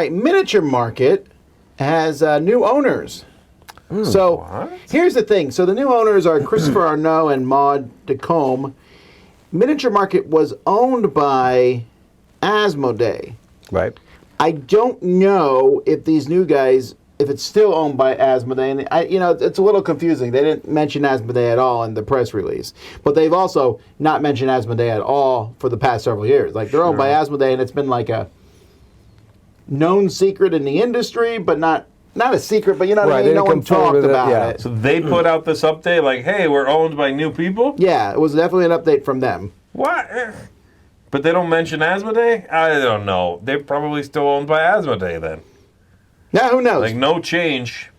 right, Miniature Market has new owners. So here's the thing. So the new owners are Christopher Arnault and Maud DeCombe. Miniature Market was owned by Asmodee. Right. I don't know if these new guys, if it's still owned by Asmodee. And it's a little confusing. They didn't mention Asmodee at all in the press release. But they've also not mentioned Asmodee at all for the past several years. Like, they're owned by Asmodee, and it's been like a known secret in the industry, but not a secret, but you know what I mean? No one talked about it. So they put out this update like, hey, we're owned by new people? Yeah, it was definitely an update from them. What? But they don't mention Asmodee? I don't know. They're probably still owned by Asmodee then. Yeah, who knows? Like, no change.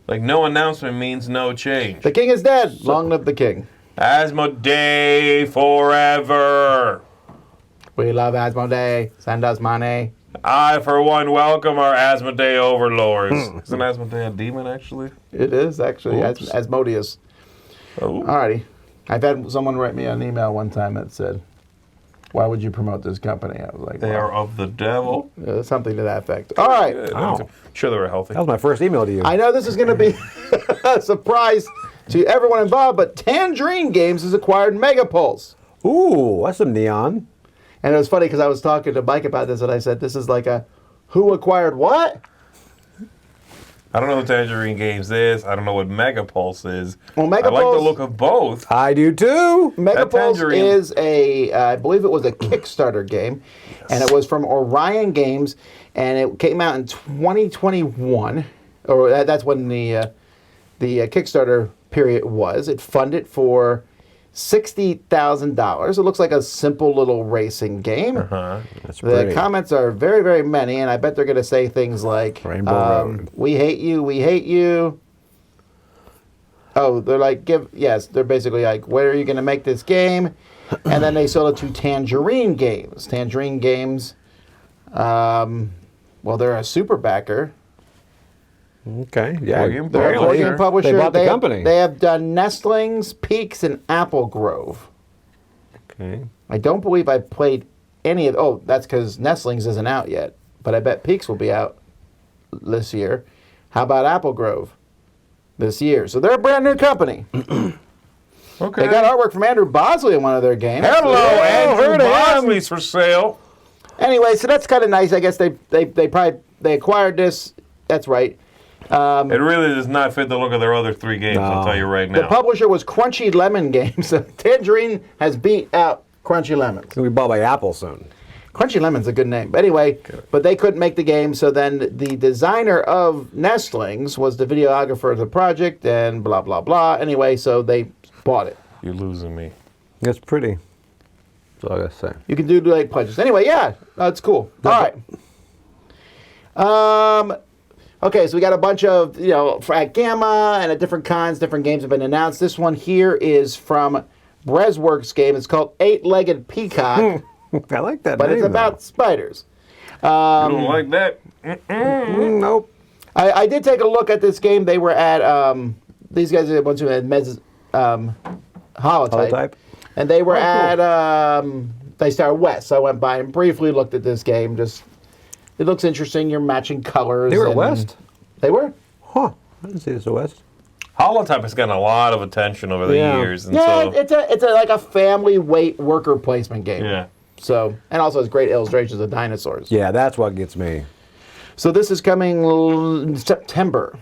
Like, no announcement means no change. The king is dead. Long live the king. Asmodee forever. We love Asmodee. Send us money. I, for one, welcome our Asmodee overlords. Isn't Asmodee a demon, actually? It is, actually. Asmodeus. Oh. Alrighty. I've had someone write me an email one time that said, why would you promote this company? I was like, They are of the devil. Something to that effect. All right. I'm sure they were healthy. That was my first email to you. I know this is going to be a surprise to everyone involved, but Tangerine Games has acquired Megapulse. Ooh, that's some neon. And it was funny because I was talking to Mike about this, and I said, this is like a who acquired what? I don't know what Tangerine Games is. I don't know what Megapulse is. Well, I like the look of both. I do too. Megapulse is I believe it was a Kickstarter game, and it was from Orion Games, and it came out in 2021, or that's when the Kickstarter period was. It funded for $60,000. It looks like a simple little racing game. That's The pretty. comments are very, very many, and I bet they're going to say things like, Rainbow Road. we hate you, we hate you. Oh, they're like, they're basically like, where are you going to make this game? And then they sold it to Tangerine Games. Tangerine Games, well, they're a super backer. Okay, yeah. They're a board game publisher. They bought the company. They have done Nestlings, Peaks, and Apple Grove. Okay. I don't believe I played any of... Oh, that's because Nestlings isn't out yet. But I bet Peaks will be out this year. How about Apple Grove this year? So they're a brand new company. Okay. They got artwork from Andrew Bosley in one of their games. Hello, Andrew Bosley's for sale. Anyway, so that's kind of nice. I guess they acquired this. That's right. It really does not fit the look of their other three games, I'll tell you right now. The publisher was Crunchy Lemon Games. Tangerine has beat out Crunchy Lemons. It's going to be bought by Apple soon. Crunchy Lemon's a good name. But anyway, but they couldn't make the game, so then the designer of Nestlings was the videographer of the project, and blah, blah, blah. Anyway, so they bought it. You're losing me. It's pretty. That's all I got to say. You can do like pledges. Anyway, yeah, that's cool. All right. Okay, so we got a bunch of, Frat Gamma and different games have been announced. This one here is from Brezworks game. It's called Eight-Legged Peacock. I like that But name, it's about spiders. You don't like that? Nope. I did take a look at this game. They were at, these guys are the ones who had Holotype. And they were at, they started West. So I went by and briefly looked at this game. It looks interesting. You're matching colors. They were at West? They were? Huh. I didn't see this at West. Holotype has gotten a lot of attention over the years. And Yeah, so, it's like a family weight worker placement game. yeah. So, and also has great illustrations of dinosaurs. Yeah, that's what gets me. So this is coming in September.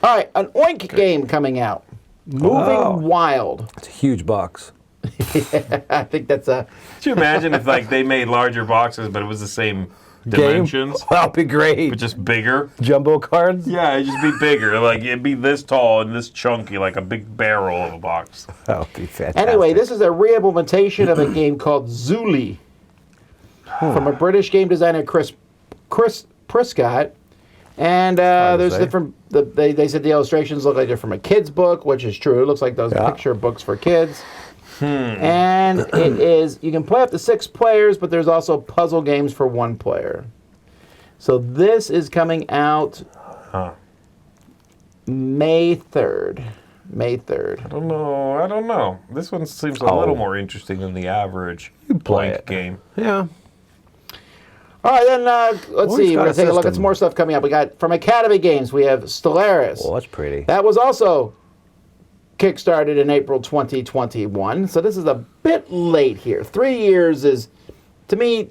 All right, an Oink game coming out. Moving Wild. It's a huge box. I think that's a... Could you imagine if they made larger boxes, but it was the same dimensions? That'd be great. But just bigger? Jumbo cards? Yeah, it'd just be bigger. Like, it'd be this tall and this chunky, like a big barrel of a box. That would be fantastic. Anyway, this is a re-implementation of a game called Zuli from a British game designer, Chris Prescott. And there's different... They said the illustrations look like they're from a kid's book, which is true. It looks like those picture books for kids. And it is, you can play up to 6 players, but there's also puzzle games for 1 player. So this is coming out May 3rd. May 3rd. I don't know. This one seems a little more interesting than the average play Oink it. game. Yeah. All right, then let's Well, he's see. got We're going a to take a look at system. some more stuff coming up. We got from Academy Games, we have Stellaris. Oh, that's pretty. That was also kickstarted in April 2021. So this is a bit late here. 3 years is, to me,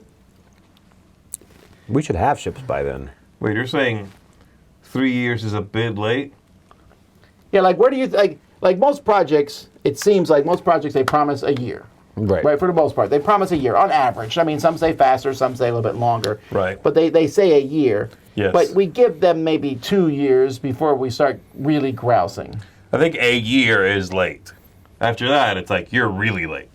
We should have ships by then. Wait, you're saying 3 years is a bit late? yeah, like where do you, like most projects, it seems like most projects, they promise a year. Right. Right, for the most part. They promise a year on average. I mean, some say faster, some say a little bit longer. Right. But they say a year. Yes. But we give them maybe 2 years before we start really grousing. I think a year is late. After that, it's like, you're really late.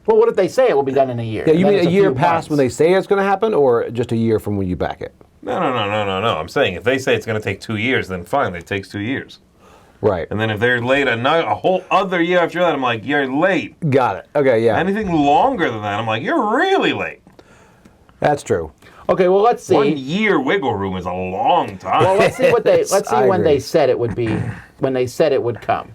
Well, what if they say it will be done in a year? Yeah, you Then mean it's a year few past when months. they say it's going to happen, or just a year from when you back it? No. I'm saying if they say it's going to take 2 years, then fine, it takes 2 years. Right. And then if they're late a whole other year after that, I'm like, you're late. Got it. Okay, yeah. Anything longer than that, I'm like, you're really late. That's true. Okay, well, let's see. 1 year wiggle room is a long time. Well, let's see what they let's see I when agree. they said it would be, when they said it would come,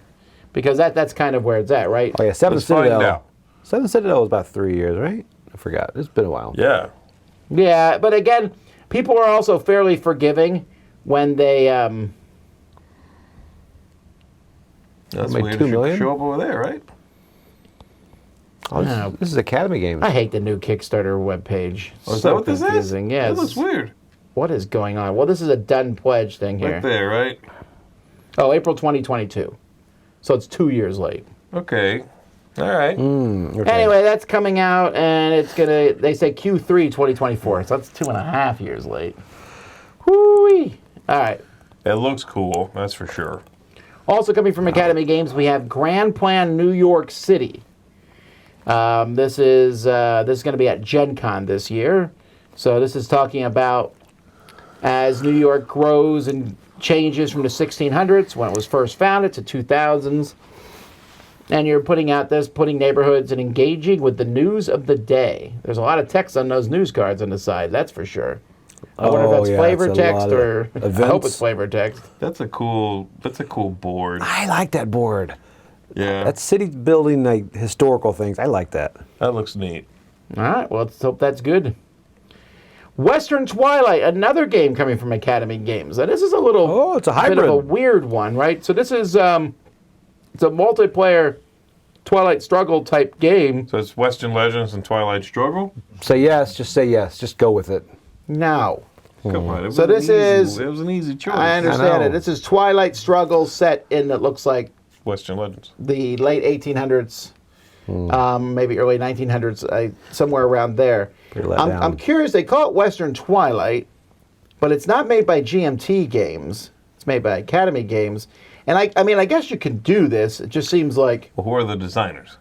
because that's kind of where it's at, right? Oh, yeah, Seven Let's find Citadel. out. Seven Citadel was about 3 years, right? I forgot. It's been a while. Yeah. Yeah, but again, people are also fairly forgiving when they. That's Make weird. 2 It should million? show up over there, right? Oh, No. this is Academy Games. I hate the new Kickstarter webpage. Oh, is So that what this confusing. is? Yeah, That looks weird. what is going on? Well, this is a done pledge thing here. Right there, right? Oh, April 2022. So it's 2 years late. Okay. All right. Okay. Anyway, that's coming out, and it's gonna. They say Q3 2024, so that's 2.5 years late. Whoo-wee. All right. It looks cool, that's for sure. Also coming from Academy Games, we have Grand Plan New York City. This is going to be at Gen Con this year. So this is talking about as New York grows and changes from the 1600s when it was first founded to 2000s. And you're putting neighborhoods and engaging with the news of the day. There's a lot of text on those news cards on the side, that's for sure. I wonder if Oh, that's yeah, flavor it's a text lot of or I hope events. it's flavor text. That's a cool board. I like that board. Yeah. That's city building, like historical things. I like that. That looks neat. All right, well, let's hope that's good. Western Twilight, another game coming from Academy Games. Now, this is a little Oh, it's a bit of a hybrid. weird one, right? So this is it's a multiplayer Twilight Struggle type game. So it's Western Legends and Twilight Struggle? Say yes. Just say yes. Just go with it. Now, Come on. It was So an this easy- is- It was an easy choice. I understand know. it. This is Twilight Struggle set in that looks like Western Legends. the late 1800s, maybe early 1900s, somewhere around there. Pretty let I'm down. curious. They call it Western Twilight, but it's not made by GMT Games. It's made by Academy Games. And I mean, I guess you can do this. It just seems like Well, who are the designers?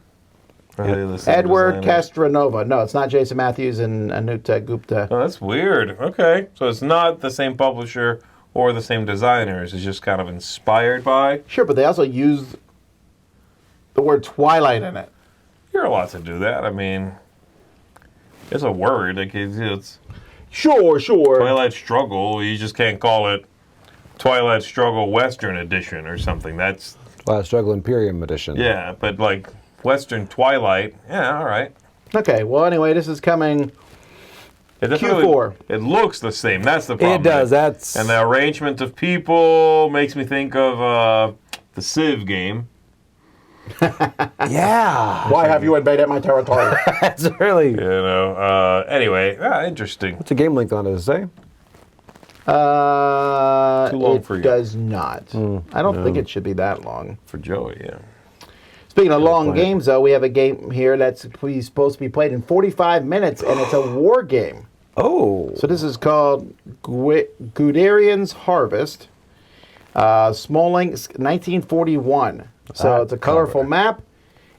Are they the same Edward designers? Castronova. No, it's not Jason Matthews and Anuta Gupta. Oh, that's weird. Okay. So it's not the same publisher or the same designers. It's just kind of inspired by. Sure, but they also used the word Twilight in it. You're allowed to do that. I mean, it's a word. Like it's Sure. Twilight Struggle. You just can't call it Twilight Struggle Western Edition or something. That's, Twilight Struggle Imperium Edition. yeah, but like Western Twilight, yeah, all right. Okay, well, anyway, this is coming. It definitely- Q4. It looks the same. That's the problem. It does. That's And the arrangement of people makes me think of the Civ game. yeah. Why have you invaded my territory? That's really. You know. Anyway, interesting. What's the game length on it? Does it say? Too long it for you. does not. I don't think it should be that long. For Joey, yeah. Speaking of long play it. games, though, we have a game here that's supposed to be played in 45 minutes, and it's a war game. Oh. So this is called Garian's Harvest, Smoling, 1941. So it's a colorful map,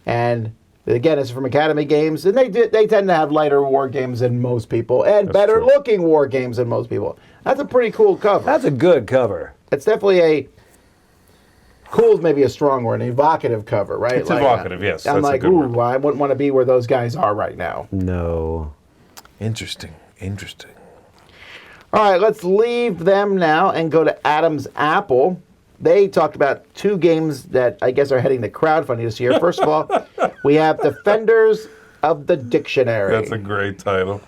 and again, it's from Academy Games, and they tend to have lighter war games than most people, and That's better true. looking war games than most people. That's a pretty cool cover. That's a good cover. It's definitely a cool is maybe a strong word, an evocative cover, right? It's evocative, yes, I'm that's a like, good ooh, word. I wouldn't want to be where those guys are right now. No. Interesting. All right, let's leave them now and go to Adam's Apple. They talked about two games that I guess are heading to crowdfunding this year. First of all, we have Defenders of the Dictionary. That's a great title.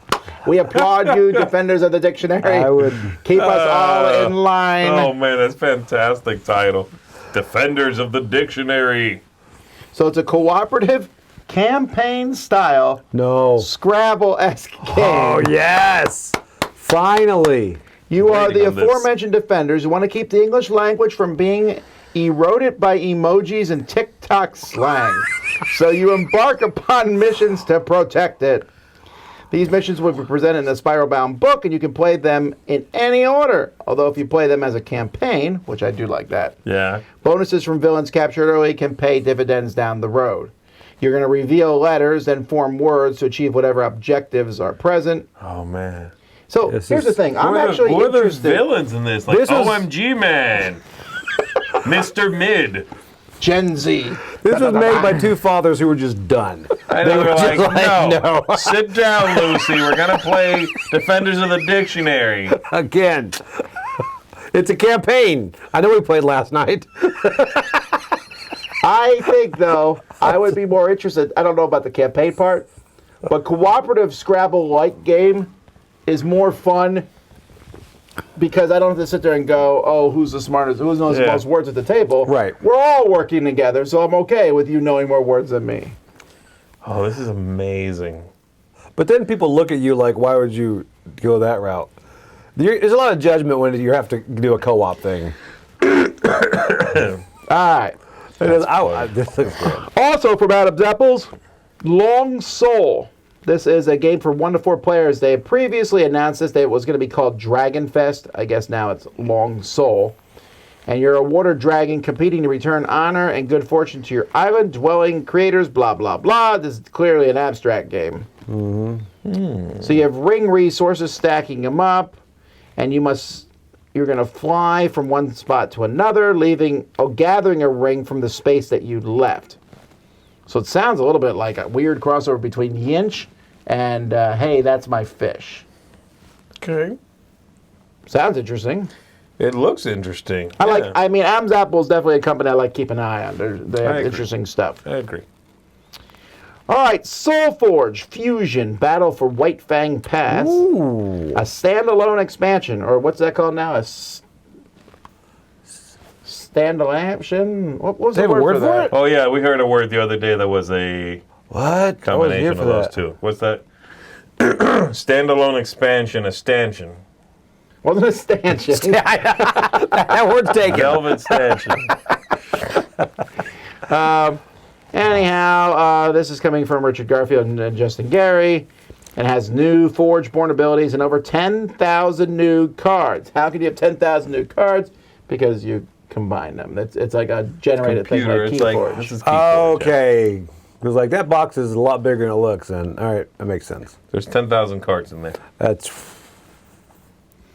We applaud you, defenders of the dictionary. I would keep us all in line. Oh man, that's a fantastic title. Defenders of the Dictionary. So it's a cooperative, campaign-style, Scrabble-esque game. Oh, yes! Finally. You are the Waiting on this. aforementioned defenders who want to keep the English language from being eroded by emojis and TikTok slang. So you embark upon missions to protect it. These missions will be presented in a spiral-bound book, and you can play them in any order. Although if you play them as a campaign, which I do like that, bonuses from villains captured early can pay dividends down the road. You're going to reveal letters and form words to achieve whatever objectives are present. Oh man. So here's the thing. I'm actually who are the interested. villains in this? Like OMG man, Mr. Mid. Gen Z. This was made by two fathers who were just done. And they were like, no, sit down, Lucy. We're going to play Defenders of the Dictionary. Again. It's a campaign. I know we played last night. I think, though, I would be more interested. I don't know about the campaign part, but cooperative Scrabble-like game is more fun because I don't have to sit there and go, oh, who's the smartest, who knows the most words at the table. Right. We're all working together, so I'm okay with you knowing more words than me. Oh, this is amazing. But then people look at you like, why would you go that route? There's a lot of judgment when you have to do a co-op thing. All right. This looks good. Also from Adam's Apples, Long Soul. This is a game for 1 to 4 players. They had previously announced this. It was going to be called Dragonfest. I guess now it's Long Soul. And you're a water dragon competing to return honor and good fortune to your island, dwelling creators, blah, blah, blah. This is clearly an abstract game. So you have ring resources, stacking them up, and you're going to fly from one spot to another, gathering a ring from the space that you left. So it sounds a little bit like a weird crossover between Yinch and Hey, That's My Fish. Okay. Sounds interesting. It looks interesting. I mean, Adam's Apple is definitely a company I like keeping an eye on. They have agree. interesting stuff. I agree. All right, Soulforge Fusion Battle for White Fang Pass. Ooh. A standalone expansion, or what's that called now? A standalone? What was They the have a word word for that? Oh yeah, we heard a word the other day that was a What? combination of those two. What's that? Standalone expansion, a stanchion. Wasn't a stanchion. That word's taken. Velvet stanchion. Anyhow, this is coming from Richard Garfield and Justin Gary, and has new Forge-born abilities and over 10,000 new cards. How can you have 10,000 new cards? Because you combine them. It's like a generated thing like It's like, Keyforge. this is Keyforge. Okay. It was like, that box is a lot bigger than it looks, and all right, that makes sense. There's 10,000 cards in there.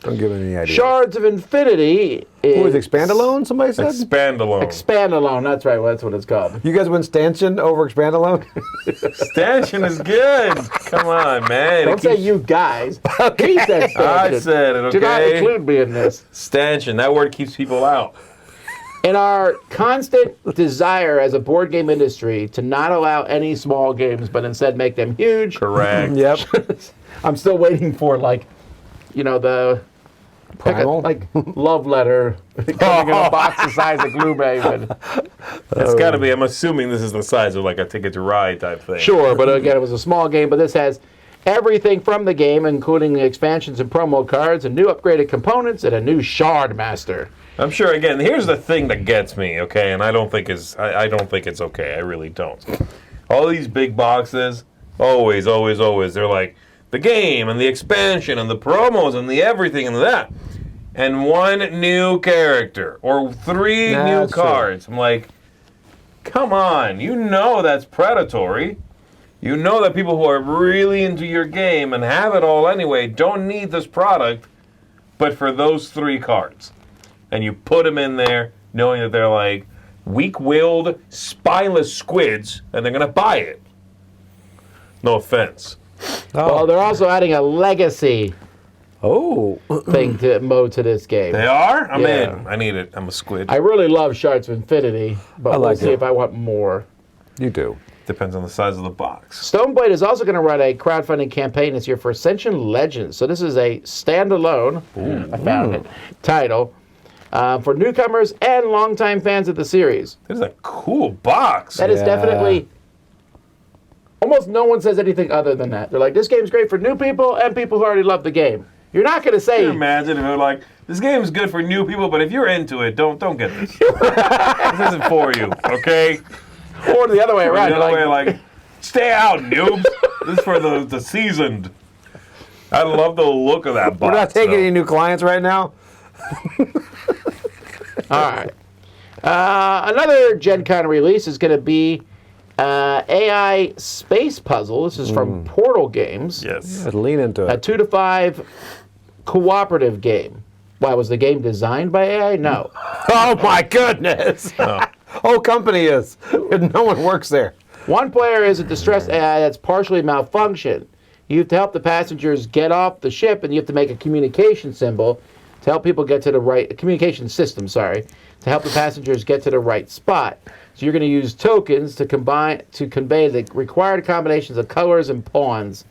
Don't give it any idea. Shards of Infinity is... What was Expandalone, somebody said? Expandalone. Expandalone, that's right, that's what it's called. You guys went Stanchion over Expandalone? Stanchion is good. Come on, man. Don't say you guys. He said stanchion. I said it, okay? Do not include me in this. Stanchion. That word keeps people out. In our constant desire as a board game industry to not allow any small games, but instead make them huge. Correct. Yep. I'm still waiting for, the Primal? love letter coming in a box the size of Gloomhaven. It's got to be. I'm assuming this is the size of like a Ticket to Ride type thing. Sure, but again, it was a small game, but this has everything from the game, including the expansions and promo cards, and new upgraded components, and a new Shard Master. I'm sure. Again, here's the thing that gets me. Okay, and I don't think it's okay. I really don't. All these big boxes, always. They're like the game and the expansion and the promos and the everything and that, and one new character or 3 new cards. True. I'm like, come on, that's predatory. You know that people who are really into your game and have it all anyway don't need this product, but for those 3 cards. And you put them in there knowing that they're like weak-willed, spineless squids, and they're going to buy it. No offense. Well, they're also adding a legacy Oh. mode to this game. They are? I'm Yeah. in. I need it. I'm a squid. I really love Shards of Infinity, but we'll like see it. if I want more. You do. Depends on the size of the box. Stoneblade is also going to run a crowdfunding campaign this year for Sentient Legends. So this is a standalone, I found it, title for newcomers and longtime fans of the series. This is a cool box. That is definitely... Almost no one says anything other than that. They're like, this game's great for new people and people who already love the game. You're not going to say... Can you imagine if they're like, this game is good for new people, but if you're into it, don't get this. This isn't for you, okay? Or the other way around. The other way, like, stay out, noobs. This is for the seasoned. I love the look of that box. We're not taking any new clients right now. All right. Another Gen Con release is going to be AI Space Puzzle. This is from Portal Games. Yes. Let's lean into A it. 2 to 5 cooperative game. Why, was the game designed by AI? No. Oh my goodness! Whole company is. No one works there. One player is a distressed AI that's partially malfunctioned. You have to help the passengers get off the ship, and you have to make a communication symbol to help people get to the right... communication system, sorry. To help the passengers get to the right spot. So you're going to use tokens to convey the required combinations of colors and pawns.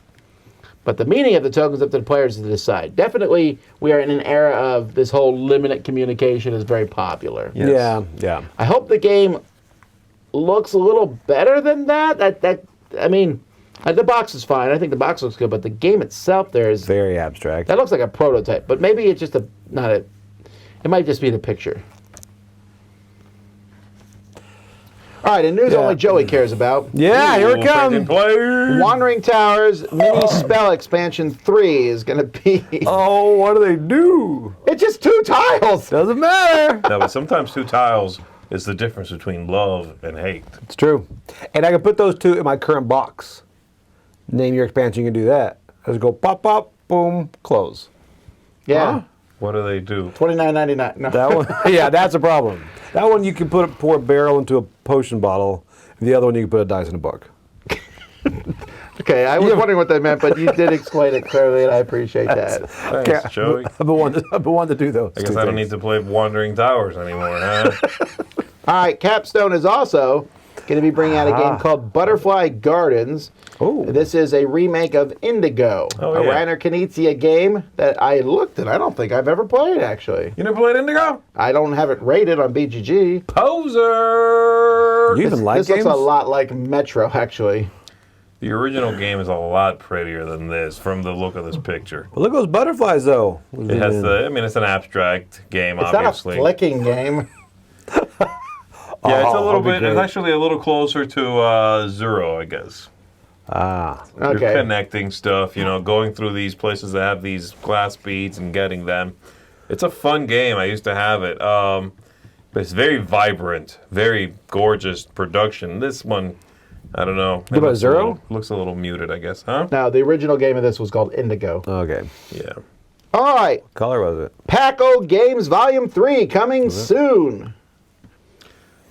But the meaning of the tokens is up to the players to decide. Definitely, we are in an era of this whole limited communication is very popular. Yes. Yeah. I hope the game looks a little better than that. I mean, the box is fine. I think the box looks good, but the game itself there is... Very abstract. That looks like a prototype, but maybe it's just it might just be the picture. All right, and news only Joey cares about. Yeah, here it comes. Wandering Towers Mini Spell Expansion 3 is going to be... Oh, what do they do? It's just 2 tiles. Doesn't matter. No, but sometimes 2 tiles is the difference between love and hate. It's true. And I can put those 2 in my current box. Name your expansion, you can do that. I just go pop, pop, boom, close. Yeah. Huh? What do they do? $29.99. No. That one, yeah, that's a problem. That one you can pour a barrel into a potion bottle. And the other one you can put a dice in a book. Okay, I was wondering what that meant, but you did explain it clearly, and I appreciate that. Thanks, Joey. I've been wanting to do those. I guess I don't need to play Wandering Towers anymore, huh? All right, Capstone is also going to be bringing out a game called Butterfly Gardens. Oh. This is a remake of Indigo, a Reiner Knizia game that I looked at. I don't think I've ever played, actually. You never played Indigo? I don't have it rated on BGG. Poser! You even like This games? looks a lot like Metro, actually. The original game is a lot prettier than this from the look of this picture. Well, look at those butterflies, though. It has it's an abstract game, It's obviously. not a flicking game. Yeah, it's a little that'd be bit. great. It's actually a little closer to Zero, I guess. Ah. You're Okay. connecting stuff, going through these places that have these glass beads and getting them. It's a fun game. I used to have it. But it's very vibrant, very gorgeous production. This one, I don't know. What about Zero? Looks a little muted, I guess, huh? Now, the original game of this was called Indigo. Okay. Yeah. All right, What color was it? Packo Games Volume 3 coming soon.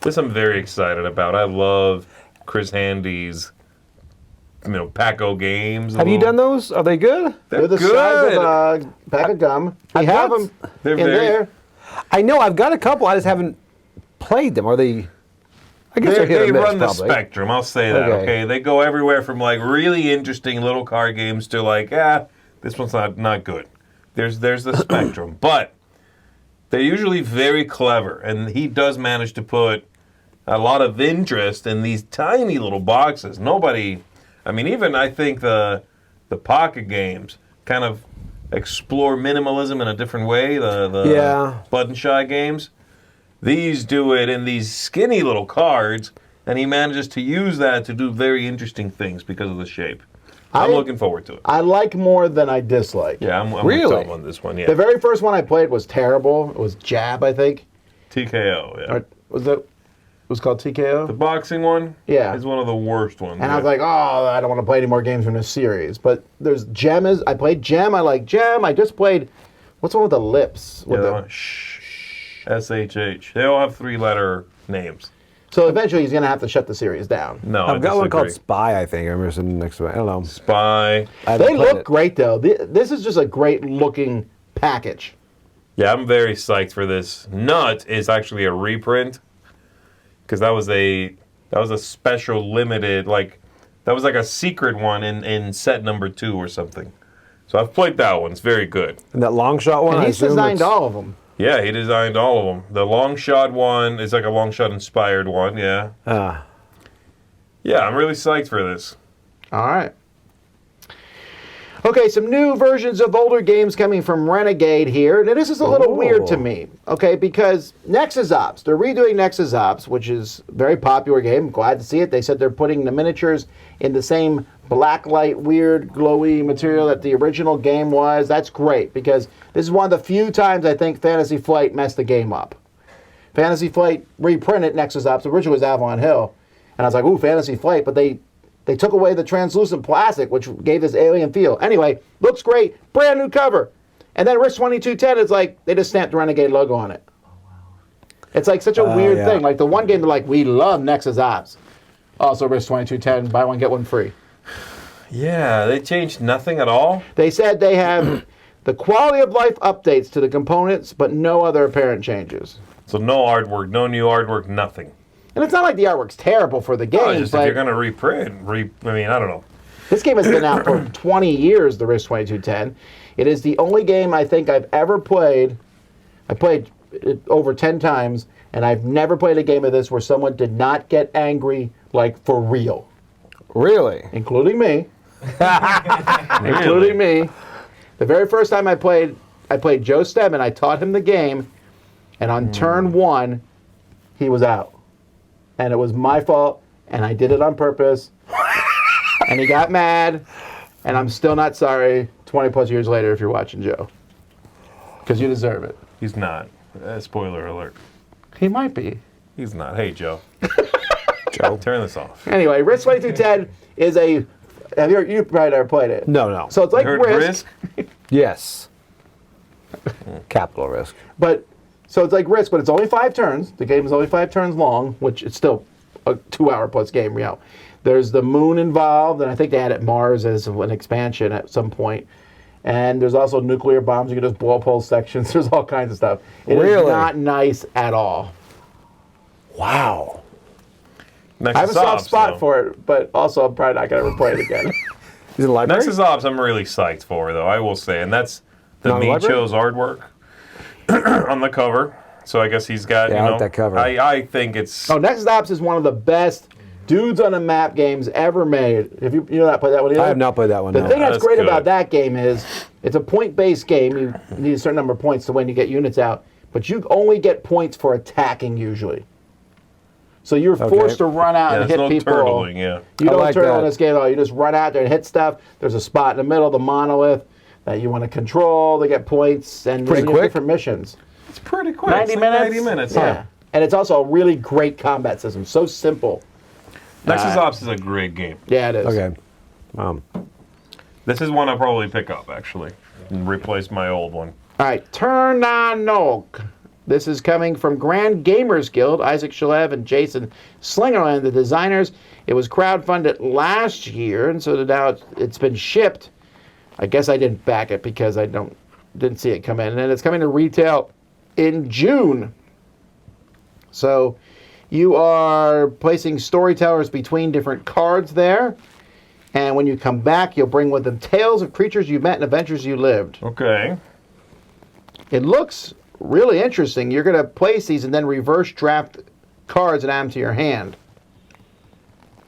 This I'm very excited about. I love Chris Handy's, Packo Games. Have you done those? Are they good? They're the size of a pack of gum. We have them They're in very- there. I know. I've got a couple. I just haven't played them. Are they? I guess they're hit or They miss, run the probably. spectrum. I'll say that. Okay. Okay, they go everywhere from like really interesting little card games to like, this one's not good. There's the spectrum, but they're usually very clever, and he does manage to put a lot of interest in these tiny little boxes. Even I think the Packo Games kind of explore minimalism in a different way. The button shy games. These do it in these skinny little cards, and he manages to use that to do very interesting things because of the shape. I'm looking forward to it. I like more than I dislike. Yeah, I'm Really? with Tom on this one. Yeah, The very first one I played was terrible. It was Jab, I think. TKO. Yeah, Or was it? It was called TKO. the boxing one. Yeah. is one of the worst ones. And I was like, oh, I don't want to play any more games from this series. But there's Gem. I played Gem. I like Gem. I just played. What's the one with the lips? yeah, that one, SHH. They all have 3-letter names. So eventually he's going to have to shut the series down. No, I've got one called disagree. Spy. I think I remember sitting next to it. I don't know. Spy. I haven't They played look it. great, though. This is just a great looking package. Yeah, I'm very psyched for this. Nut is actually a reprint because that was a That was a special limited, like, that was like a secret one in set number 2 or something. So I've played that one. It's very good. And that long shot one, And he's designed all of them. Yeah, he designed all of them. The long shot one is like a long shot inspired one, yeah. Yeah, I'm really psyched for this. All right. Okay, some new versions of older games coming from Renegade here. Now, this is a little weird to me, okay, because Nexus Ops, they're redoing Nexus Ops, which is a very popular game. I'm glad to see it. They said they're putting the miniatures in the same blacklight, weird, glowy material that the original game was. That's great, because this is one of the few times I think Fantasy Flight messed the game up. Fantasy Flight reprinted Nexus Ops. Originally was Avalon Hill. And I was like, ooh, Fantasy Flight, but they took away the translucent plastic, which gave this alien feel. Anyway, looks great, brand new cover. And then Risk 2210, it's like they just stamped the Renegade logo on it. Oh, wow. It's like such a weird thing. Like the one game, they're like, we love Nexus Ops. Also Risk 2210, buy one, get one free. Yeah, they changed nothing at all? They said they have the quality of life updates to the components, but no other apparent changes. So no artwork, no new artwork, nothing. And it's not like the artwor's terrible for the game. No, just if you're going to reprint, I mean, I don't know. This game has been out for 20 years, the Risk 2210. It is the only game I think I've ever played. I played it over 10 times, and I've never played a game of this where someone did not get angry, like, for real. Really? Including me. Including me. The very first time I played Joe Stedman. I taught him the game, and on turn 1, he was out. And it was my fault, and I did it on purpose. And he got mad, and I'm still not sorry 20 plus years later if you're watching Joe. Because you deserve it. He's not. Spoiler alert. He might be. He's not. Hey, Joe. Joe. Turn this off. Anyway, Risk 2210 is a... you probably never played it. No. So it's like Risk? Yes. Capital Risk. So it's like Risk, but it's only 5 turns. The game is only 5 turns long, which it's still a 2-hour plus game. You know, there's the moon involved, and I think they added Mars as an expansion at some point. And there's also nuclear bombs. You can just blow up whole sections. There's all kinds of stuff. It is not nice at all. Wow. I have a soft spot for it, but also I'm probably not going to ever play it again. Is it a library? Nexus Ops I'm really psyched for, though, I will say. And that's the Micho's artwork on the cover. So I guess he's got, I like that cover. I think it's... Oh, Nexus Ops is one of the best dudes on a map games ever made. Have you not played that one either? I have not played that one, The thing that's great about that game is it's a point-based game. You need a certain number of points to win. You get units out. But you only get points for attacking usually. So you're forced to run out and hit people. Turtling, yeah. You don't turtle in this game at all. You just run out there and hit stuff. There's a spot in the middle, the monolith, that you want to control. They get points. And pretty quick. Different missions. It's pretty quick. 90 minutes? 90 minutes, yeah. And it's also a really great combat system. So simple. Nexus Ops is a great game. Yeah, it is. Okay. This is one I'll probably pick up, actually, and replace my old one. All right, Turn on Nog. This is coming from Grand Gamers Guild, Isaac Shalev and Jason Slingerland, the designers. It was crowdfunded last year, and so now it's been shipped. I guess I didn't back it because I didn't see it come in. And it's coming to retail in June. So you are placing storytellers between different cards there. And when you come back, you'll bring with them tales of creatures you met and adventures you lived. Okay. It looks really interesting. You're going to place these and then reverse draft cards and add them to your hand.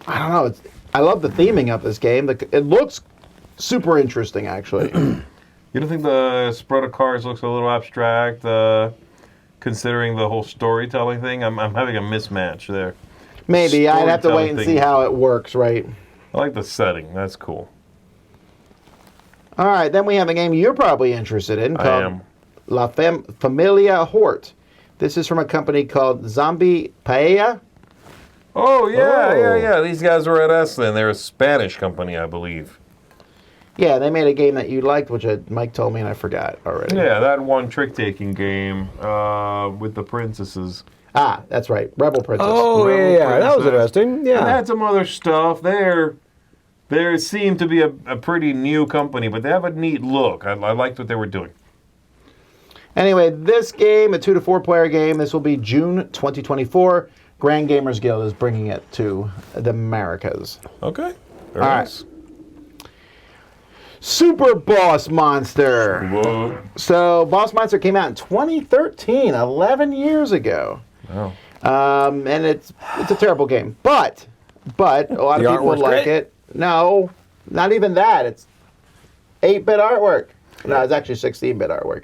I don't know. I love the theming of this game. It looks super interesting, actually. You don't think the spread of cards looks a little abstract, considering the whole storytelling thing? I'm having a mismatch there. Maybe. I'd have to wait and see how it works, right? I like the setting. That's cool. All right, then we have a game you're probably interested in called La Familia Hort. This is from a company called Zombie Paella. Oh, yeah. These guys were at Esalen. They're a Spanish company, I believe. Yeah, they made a game that you liked, which Mike told me and I forgot already. Yeah, that one trick-taking game with the princesses. Ah, that's right. Rebel Princess. Oh, yeah. That was interesting. Yeah. And they had some other stuff. They seem to be a pretty new company, but they have a neat look. I liked what they were doing. Anyway, this game, a 2 to 4 player game, this will be June 2024. Grand Gamers Guild is bringing it to the Americas. Okay. Very All right. nice. Super Boss Monster. Whoa. So Boss Monster came out in 2013, 11 years ago. Wow. And it's a terrible game. But a lot The of people artwork's like great? it. No, not even that. It's 8-bit artwork. No, it's actually 16-bit artwork.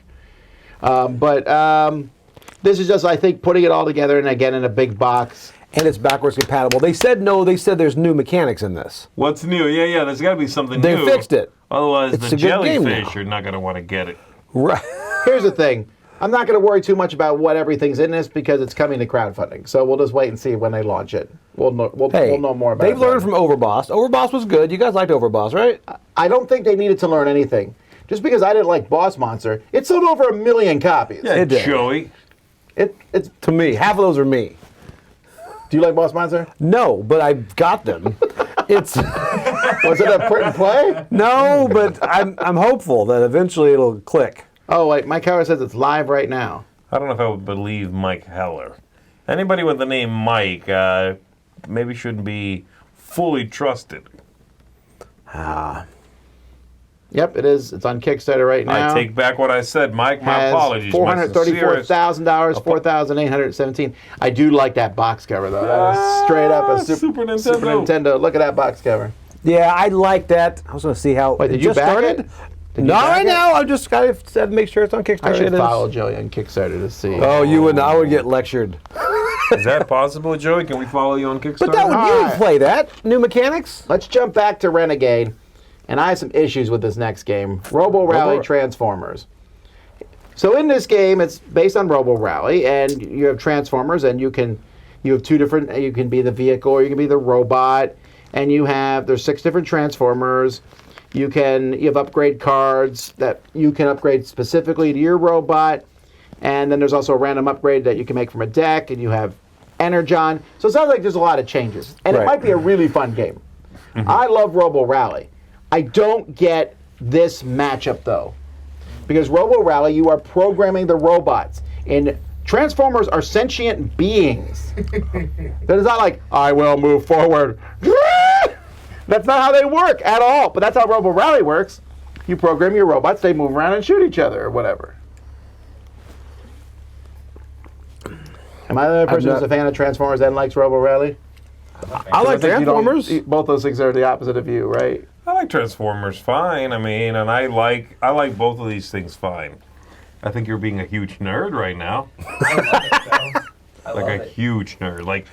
This is just, I think, putting it all together and again in a big box. And it's backwards compatible. They said no. They said there's new mechanics in this. What's new? Yeah. There's got to be something They new. fixed it. Otherwise, It's the a good game jellyfish now. are not going to want to get it. Right. Here's the thing. I'm not going to worry too much about what everything's in this because it's coming to crowdfunding. So we'll just wait and see when they launch it. We'll know more about it. They've learned from Overboss. Overboss was good. You guys liked Overboss, right? I don't think they needed to learn anything. Just because I didn't like Boss Monster, it sold over 1 million copies. Yeah, It did. Joey. It's. To me, half of those are me. Do you like Boss Monster? No, but I got them. It's Was it a print and play? no, but I'm hopeful that eventually it'll click. Oh wait, Mike Howard says it's live right now. I don't know if I would believe Mike Heller. Anybody with the name Mike maybe shouldn't be fully trusted. Yep, it is. It's on Kickstarter right now. I take back what I said, Mike. My Has apologies. My $434,000, 4,817. I do like that box cover though. That is straight up a Super Nintendo. Super Nintendo. Look at that box cover. Yeah, I like that. I was going to see how. Wait, it did you just back started. it? Did you Not back right it? now. I just got to make sure it's on Kickstarter. I should It is. follow Joey on Kickstarter to see. Oh, you wouldn't. I would get lectured. Is that possible, Joey? Can we follow you on Kickstarter? But that would you Alright. would play that new mechanics. Let's jump back to Renegade, and I have some issues with this next game, Robo Rally Transformers. So in this game, it's based on Robo Rally, and you have Transformers, and you have two different. You can be the vehicle, or you can be the robot, and there's 6 different Transformers. You have upgrade cards that you can upgrade specifically to your robot, and then there's also a random upgrade that you can make from a deck, and you have Energon. So it sounds like there's a lot of changes, and it Right. might be a really fun game. I love Robo Rally. I don't get this matchup though, because Robo Rally, you are programming the robots, and Transformers are sentient beings. That is not like I will move forward. That's not how they work at all. But that's how Robo Rally works. You program your robots; they move around and shoot each other or whatever. Am I the only person not- who's a fan of Transformers and likes Robo Rally? I like think you don't- Transformers. Both those things are the opposite of you, right? I like Transformers fine. I mean, and I like both of these things fine. I think you're being a huge nerd right now. Like a huge nerd. Like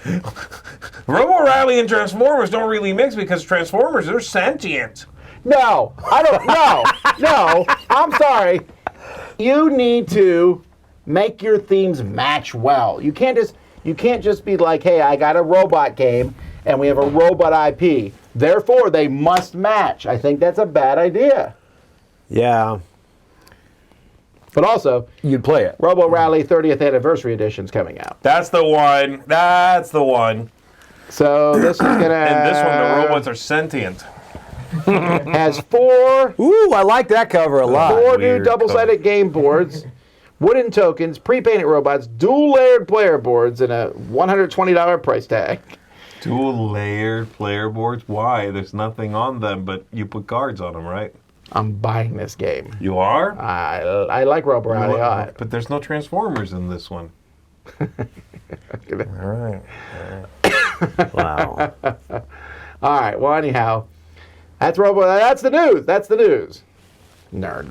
Robo Rally and Transformers don't really mix because Transformers are sentient. No, I don't. No. I'm sorry. You need to make your themes match well. You can't just be like, hey, I got a robot game and we have a robot IP. Therefore, they must match. I think that's a bad idea. Yeah, But also, you'd play it. Robo Rally 30th Anniversary Edition's coming out. That's the one. That's the one. So this is gonna. And this one, the robots are sentient. has 4 Ooh, I like that cover a lot. new Weird double-sided game boards, wooden tokens, pre-painted robots, dual-layered player boards, and a $120 price tag. Dual layered player boards. Why? There's nothing on them, but you put cards on them, right? I'm buying this game. You are? I like Robo Rally a lot. But there's no Transformers in this one. All right. Wow. All right. Well, anyhow, that's Robo. That's the news. That's the news. Nerd.